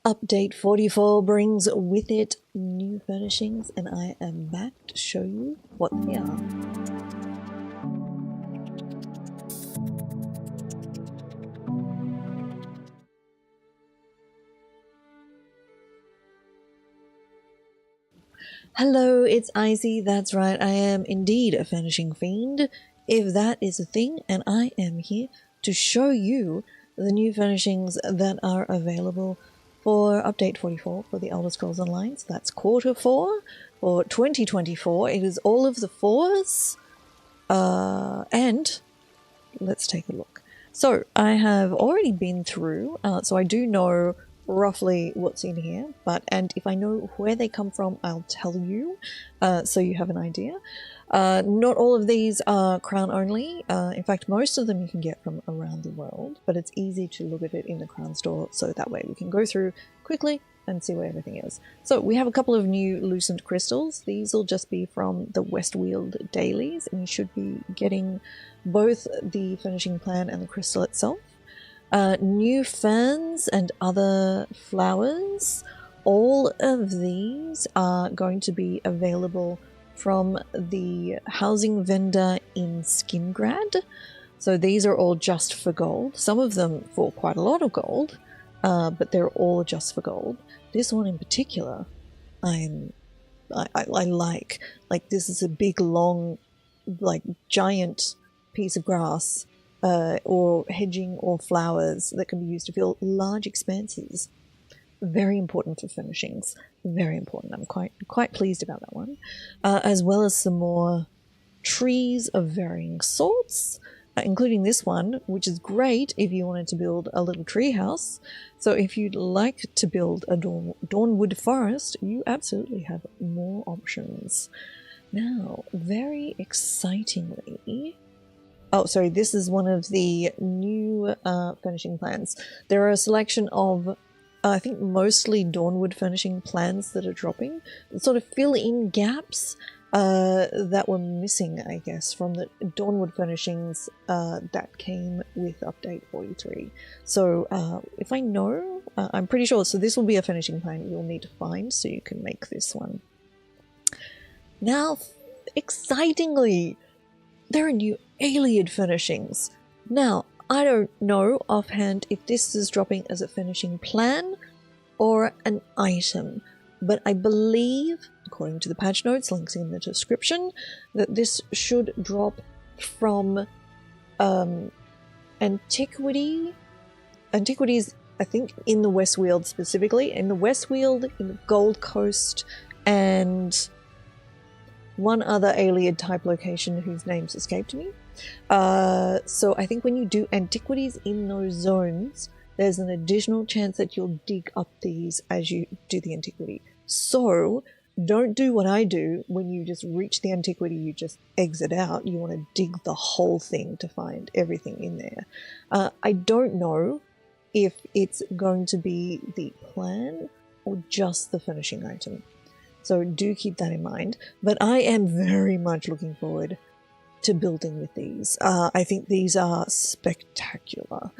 Update 44 brings with it new furnishings, and I am back to show you what they are. Hello, it's Icy. That's right, I am indeed a furnishing fiend, if that is a thing, and I am here to show you the new furnishings that are available for Update 44 for the Elder Scrolls Online. So that's Quarter 4 for 2024. It is all of the 4s. And let's take a look. So I have already been through, so I do know roughly what's in here, and if I know where they come from, I'll tell you, so you have an idea. Not all of these are crown only. In fact, most of them you can get from around the world, but it's easy to look at it in the crown store, so that way we can go through quickly and see where everything is. So we have a couple of new lucent crystals. These will just be from the Westweald dailies, and you should be getting both the finishing plan and the crystal itself. New ferns and other flowers. All of these are going to be available from the housing vendor in Skingrad. So these are all just for gold. Some of them for quite a lot of gold, but they're all just for gold. This one in particular, I like. Like, this is a big, long, like, giant piece of grass, or hedging or flowers that can be used to fill large expanses. Very important for furnishings. Very important. I'm quite pleased about that one. As well as some more trees of varying sorts, including this one, which is great if you wanted to build a little tree house. So if you'd like to build a Dawnwood forest, you absolutely have more options. Now, very excitingly... Oh, sorry, this is one of the new furnishing plans. There are a selection of, I think, mostly Dawnwood furnishing plans that are dropping, that sort of fill in gaps that were missing, I guess, from the Dawnwood furnishings that came with Update 43. So if I know, I'm pretty sure, so this will be a finishing plan you'll need to find so you can make this one. Now, excitingly, there are new Ayleid furnishings. Now, I don't know offhand if this is dropping as a finishing plan or an item, but I believe, according to the patch notes, links in the description, that this should drop from antiquities, I think, in the Westweald specifically, in the Westweald, in the Gold Coast, and one other Ayleid type location whose names escaped me. So I think when you do antiquities in those zones, there's an additional chance that you'll dig up these as you do the antiquity. So don't do what I do. When you just reach the antiquity, you just exit out. You want to dig the whole thing to find everything in there. I don't know if it's going to be the plan or just the finishing item. So do keep that in mind. But I am very much looking forward to building with these. I think these are spectacular.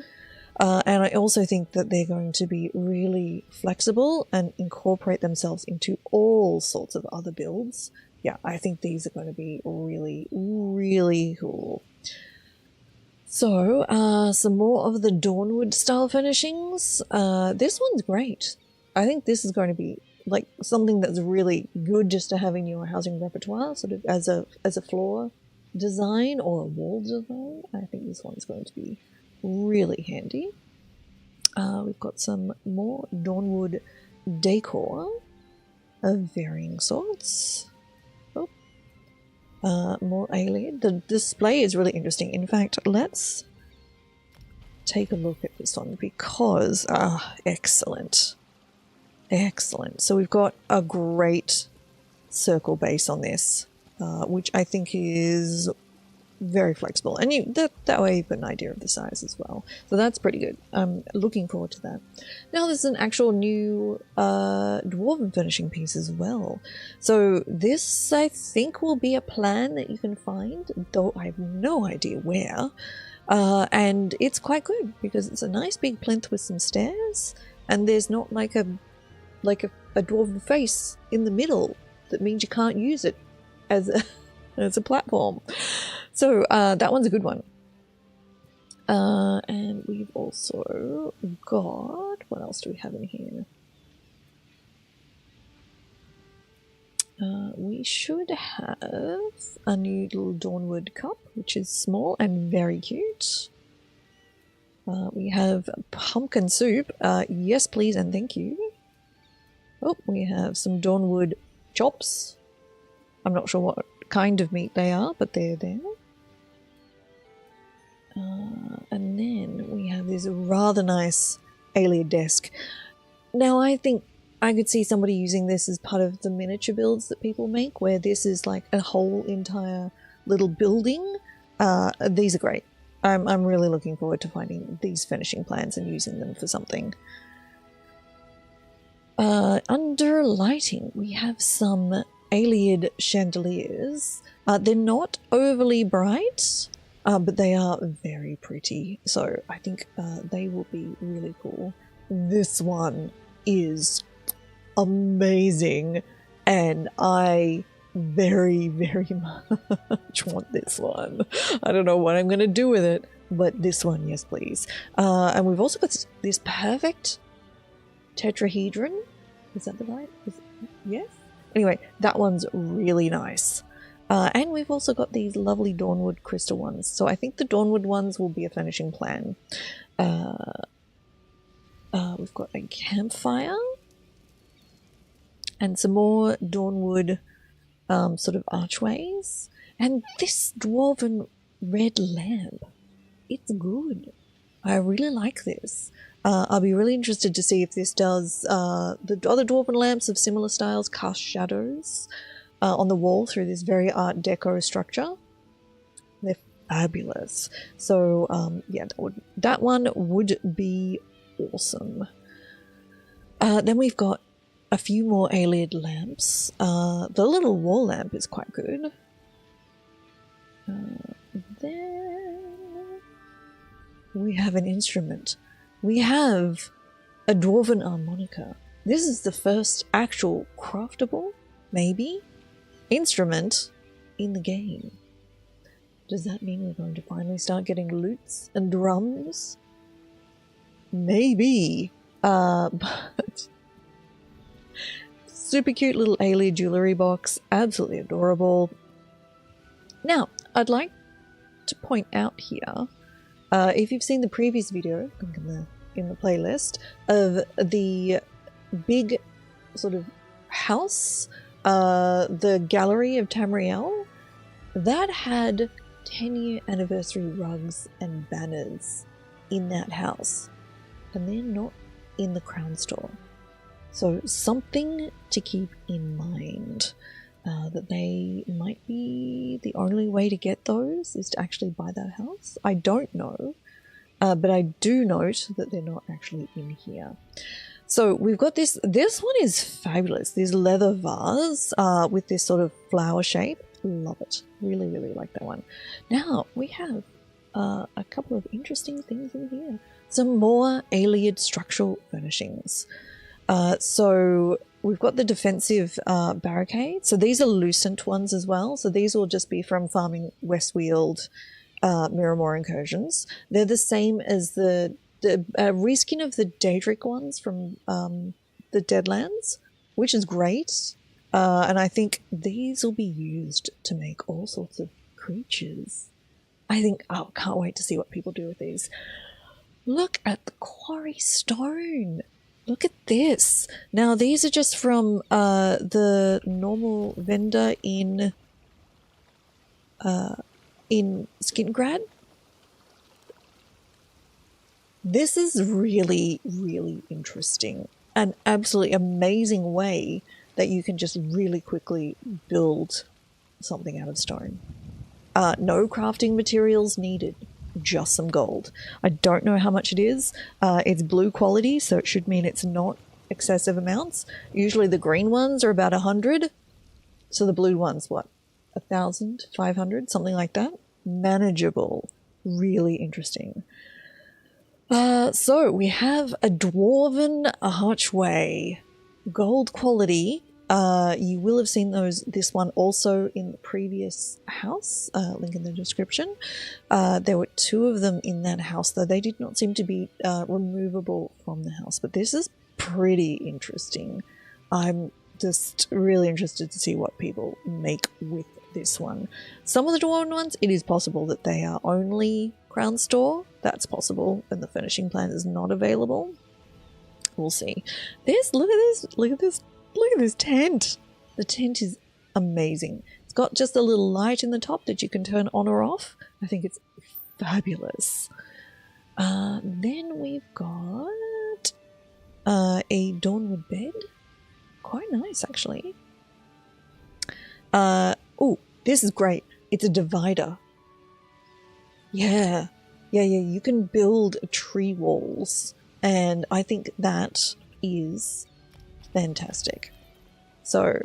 And I also think that they're going to be really flexible and incorporate themselves into all sorts of other builds. Yeah, I think these are going to be really, really cool. So, some more of the Dawnwood style furnishings. This one's great. I think this is going to be like something that's really good just to have in your housing repertoire, sort of as a floor design or a wall design. I think this one's going to be really handy. We've got some more Dawnwood decor of varying sorts. Oh, more Ayleid. The display is really interesting. In fact, let's take a look at this one because excellent. Excellent. So we've got a great circle base on this, which I think is very flexible. And that way you've got an idea of the size as well. So that's pretty good. I'm looking forward to that. Now there's an actual new dwarven finishing piece as well. So this, I think, will be a plan that you can find, though I have no idea where. And it's quite good because it's a nice big plinth with some stairs. and there's not like a dwarven face in the middle that means you can't use it as a, as a platform. So that one's a good one. And we've also got, what else do we have in here? We should have a new little Dawnwood cup, which is small and very cute. We have pumpkin soup. Yes, please, and thank you. Oh, we have some Dawnwood chops. I'm not sure what kind of meat they are, but they're there. And then we have this rather nice Ayleid desk. Now, I think I could see somebody using this as part of the miniature builds that people make, where this is like a whole entire little building. These are great. I'm really looking forward to finding these finishing plans and using them for something. Under lighting, we have some Ayleid chandeliers. They're not overly bright, but they are very pretty. So I think they will be really cool. This one is amazing, and I very, very much want this one. I don't know what I'm going to do with it, but this one, yes please. And we've also got this perfect tetrahedron. Is that the right? Yes? Anyway, that one's really nice. And we've also got these lovely Dawnwood crystal ones. So I think the Dawnwood ones will be a finishing plan. We've got a campfire and some more Dawnwood sort of archways. And this dwarven red lamp, it's good. I really like this. I'll be really interested to see if this does the other dwarven lamps of similar styles cast shadows on the wall through this very art deco structure. They're fabulous. So yeah, that one would be awesome. Then we've got a few more Ayleid lamps. The little wall lamp is quite good. Then we have an instrument. We have a dwarven harmonica. This is the first actual craftable, maybe, instrument in the game. Does that mean we're going to finally start getting lutes and drums? Maybe. But super cute little Ayleid jewelry box. Absolutely adorable. Now, I'd like to point out here, if you've seen the previous video, link in the playlist, of the big sort of house, the gallery of Tamriel, that had 10-year anniversary rugs and banners in that house, and they're not in the Crown Store. So something to keep in mind, that they might be the only way to get those is to actually buy that house. I don't know, but I do note that they're not actually in here. So we've got this one is fabulous, this leather vase with this sort of flower shape. Love it. Really, really like that one. Now we have a couple of interesting things in here. Some more Ayleid structural furnishings. So we've got the defensive barricade. So these are lucent ones as well. So these will just be from farming Westweald Miramore incursions. They're the same as the reskin of the Daedric ones from the Deadlands, which is great. And I think these will be used to make all sorts of creatures. I think, oh, can't wait to see what people do with these. Look at the quarry stone. Look at this. Now, these are just from the normal vendor in Skingrad. This is really, really interesting. An absolutely amazing way that you can just really quickly build something out of stone. No crafting materials needed, just some gold. I don't know how much it is. It's blue quality, so it should mean it's not excessive amounts. Usually the green ones are about 100. So the blue ones, what, 1,000, 500, something like that? Manageable. Really interesting. So we have a dwarven archway, gold quality. You will have seen this one also in the previous house, link in the description. There were 2 of them in that house, though they did not seem to be removable from the house, but this is pretty interesting. I'm just really interested to see what people make with this one. Some of the dwarven ones, it is possible that they are only Crown Store. That's possible, and the finishing plan is not available. We'll see. Look at this tent. The tent is amazing. It's got just a little light in the top that you can turn on or off. I think it's fabulous. Then we've got a Dawnwood bed. Quite nice, actually. Oh, this is great. It's a divider. Yeah, you can build tree walls, and I think that is fantastic. So,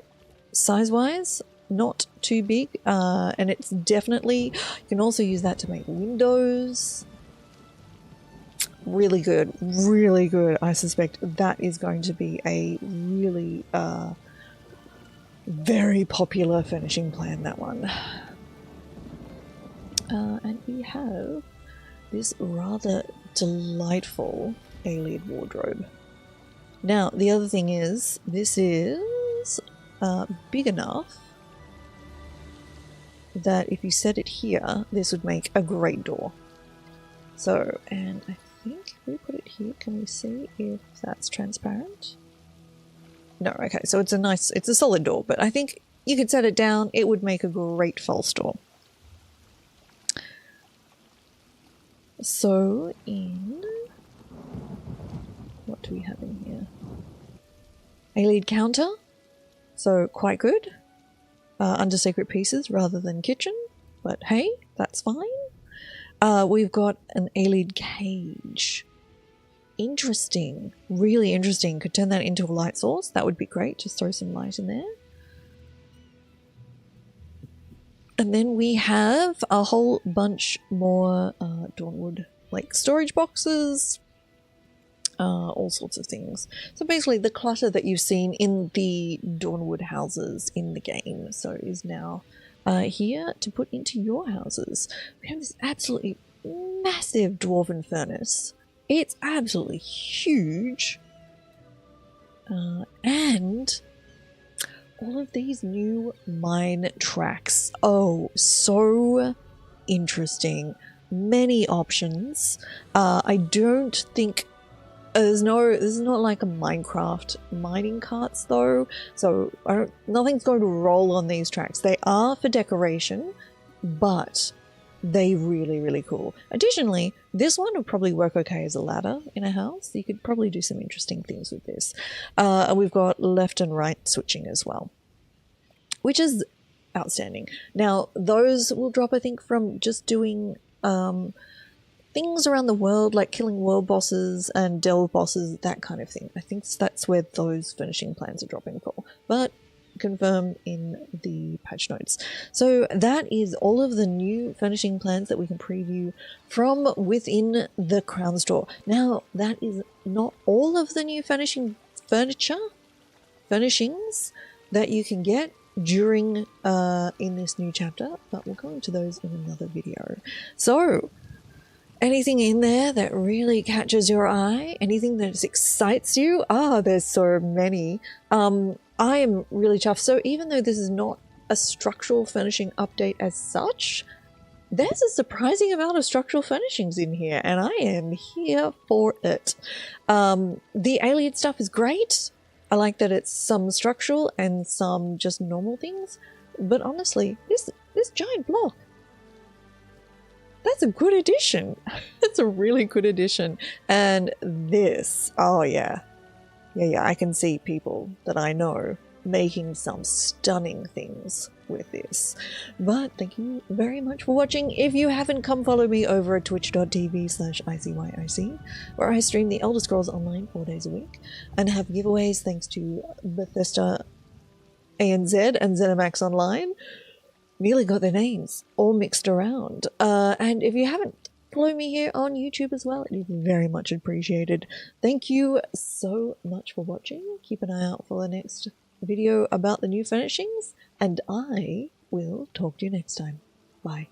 size-wise, not too big, and it's definitely, you can also use that to make windows. Really good, really good. I suspect that is going to be a really very popular finishing plan, that one. And we have this rather delightful Ayleid wardrobe. Now, the other thing is, this is big enough that if you set it here, this would make a great door. So, and I think if we put it here, can we see if that's transparent? No, okay, so it's a solid door, but I think you could set it down, it would make a great false door. So, what do we have in here? Ayleid counter, so quite good. Under secret pieces rather than kitchen, but hey, that's fine. We've got an Ayleid cage. Interesting, really interesting. Could turn that into a light source. That would be great. Just throw some light in there. And then we have a whole bunch more Dawnwood, like storage boxes, all sorts of things. So basically the clutter that you've seen in the Dawnwood houses in the game, so is now here to put into your houses. We have this absolutely massive dwarven furnace. It's absolutely huge. And all of these new mine tracks. Oh, so interesting. Many options. I don't think this is not like a Minecraft mining carts though, so nothing's going to roll on these tracks. They are for decoration, but they really cool. Additionally, this one would probably work okay as a ladder in a house. You could probably do some interesting things with this. And we've got left and right switching as well, which is outstanding. Now, those will drop, I think, from just doing things around the world, like killing world bosses and delve bosses, that kind of thing. I think that's where those finishing plans are dropping for, but confirm in the patch notes. So that is all of the new finishing plans that we can preview from within the Crown Store. Now, that is not all of the new furnishings that you can get during in this new chapter, but we'll go into those in another video. So anything in there that really catches your eye? Anything that excites you? There's so many. I am really chuffed. So even though this is not a structural furnishing update as such, there's a surprising amount of structural furnishings in here, and I am here for it. The Ayleid stuff is great. I like that it's some structural and some just normal things. But honestly, this giant block, that's a good addition. That's a really good addition. And this, oh yeah. Yeah, I can see people that I know making some stunning things with this. But thank you very much for watching. If you haven't, come follow me over at twitch.tv/ICYIC, where I stream the Elder Scrolls Online 4 days a week and have giveaways thanks to Bethesda ANZ and Zenimax Online. Nearly got their names all mixed around. And if you haven't, follow me here on YouTube as well. It is very much appreciated. Thank you so much for watching. Keep an eye out for the next video about the new furnishings, and I will talk to you next time. Bye.